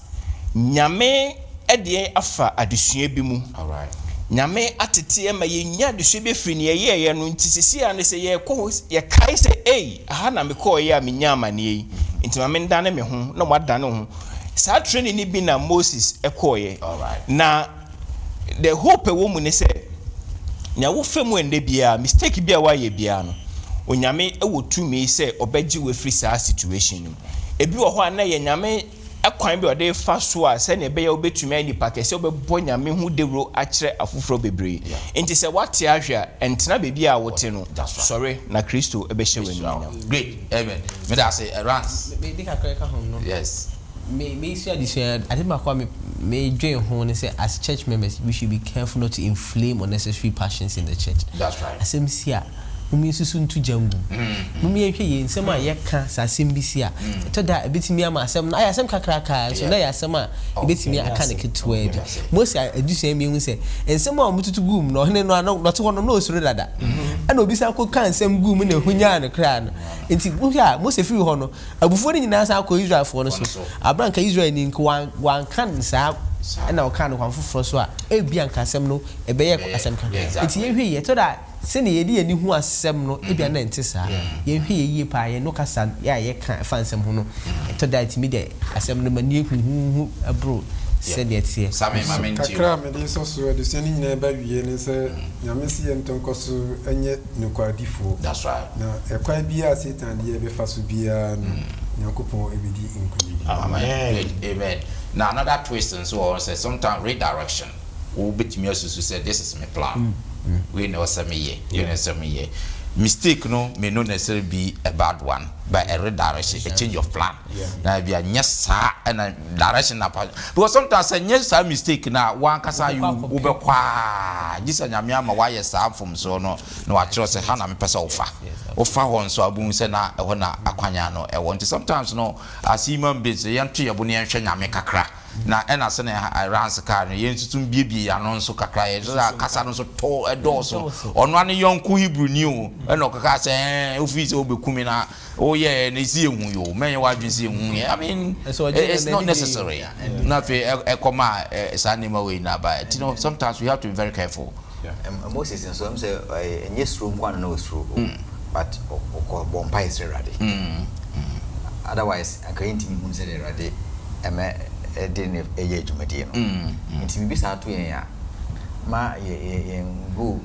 nyame ede afa adesua bi mu alright nyame atete ma yenya adesua be firi ne ye no nti sisi ane se ye kɔ ye kai se aha na me kɔ ye a menya amane yi nti ma me ndane me ho na wadane ho sa training ni bi na Moses ekɔ ye alright na the hope wo mu ne se nya wo femu ende bia mistake bia wa ye bia no onyame ewo tumi se obeji we free sa situation no ebi wo ho ana ye nyame akwan bi ode fa so a se ne be ya obetumi ani pakese obebo nyame hu dewro akire afoforo bebre enti se wate ahwa entena bebi a wote no sorry na Kristo ebehye wani great amen me da say runs me dey ka ho no yes me see addition I think me join ho ne say as church members we should be careful not to inflame unnecessary passions in the church. That's right. Asem si a mumi susu ntu jangu mumi ehwe ye nsem a yeka sa asem bi si a to da ebetimi ama asem na asem kakraka so na ya asem a ebetimi aka ne ketwa bi Moses adusua mi hu se nsem a mututu gum no ne no no to no osoro dada ana obi sa ko kan nsem gum na hunya ne kra no enti buhia Moses firi ho no abufo ni nyina sa ko Israelfo no so abranka Israel ni nko wan kan sa ana o kan kwan foforo so a ebi anka asem no ebeye asem kan enti yehwe ye to da se ne yedi ani hu asem no ebia na ente sa yehwe ye pa ye no kasa ya ye kan fa asem ho no to da iti mi de asem no mani hu abro se de tie same mamenti kakra me de so de ni nyina ba wie ne se nyame se yem tonkoso enye nokwadifo that's right na ekwa bia Satan de be fa so bia Yakupon ebidi include amen now another twist and so on says sometimes redirection will be to me also say this is my plan we know some year you know some year mistake no may not necessarily be a bad one but a redirection a change of plan now be a yes and a direction because sometimes a yes mistake now one kasa you ube kwa this and yama why yes from so no I trust a hana me pesa ofa hon so abun se na e na akwanya no e want sometimes no as human beings yanto yabuni enhwe nyame kakra na ena se na rans car no yentutum biebie ya no nso kakra ye kasa no so to edoso ono ane yonku Hebrew ni o ena okaka se office obekumi na oh yeah na isi ehun yo menye wadwen si ehun I mean it's not necessary na fe ekoma sanima we na ba you know sometimes we have to be very careful Moses and so say yes room one no through but bomba is ready otherwise I can't even say ready didn't a year to Medina. It's be sad to ya ma go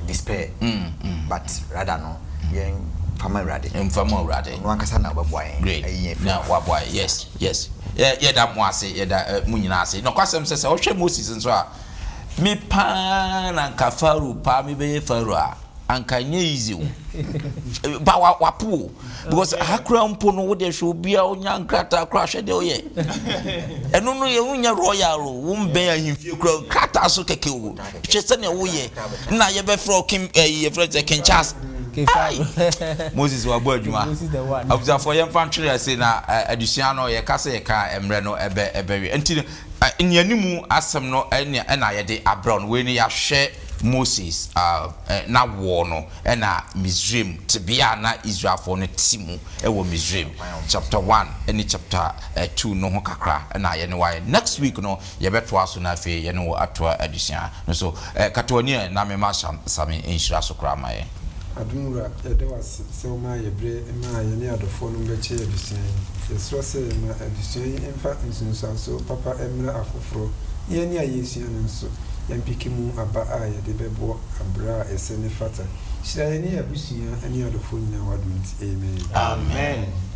despair, but rather no, young farmer ready. And farmer ready. One casana boy. Great. Now, what boy? Yes. Yeah, that was say, yeah, that Munasi. No, custom says, oh, she Moses and so. Me pan and kafaru, pa me be farua. And can easy but wapu because hakra mpo no de show bia onya nkrata crash de oye eno no ye unya royal wo mben ahimfie kra krata so keke wo hwese ne wo ye na ye be fro kim ye fro te ken chas Moses wa bo adwuma abuza for ye mfa ntwere ase na adusua no ye kase ye ka emre no ebe wi enti nianimu asem no na ye de abron we ni ya hwe Moses na war no na Misraim tibia na Israel for no timu ewo Misraim chapter 1 and chapter 2 no ho kakra na ye ne why next week no ye beto aso na fe ye no atwa adusua no so katoni na me ma sami inshira so kra ma ye adumura yɛde wase sɛ woma yɛbrɛ ma yɛne adɔfoɔ no bɛkyɛ adusua yi yɛsrɛ sɛ ma adusua yi mfa nsunsuanso papa mmra afoforɔ yɛne a yɛsua no nso yɛmpiki mu aba a yɛde bɛbɔ abra a ɛsɛ ne fata hyira yɛne abusua ne adɔfoɔ nyinaa wadom nti amen Amen.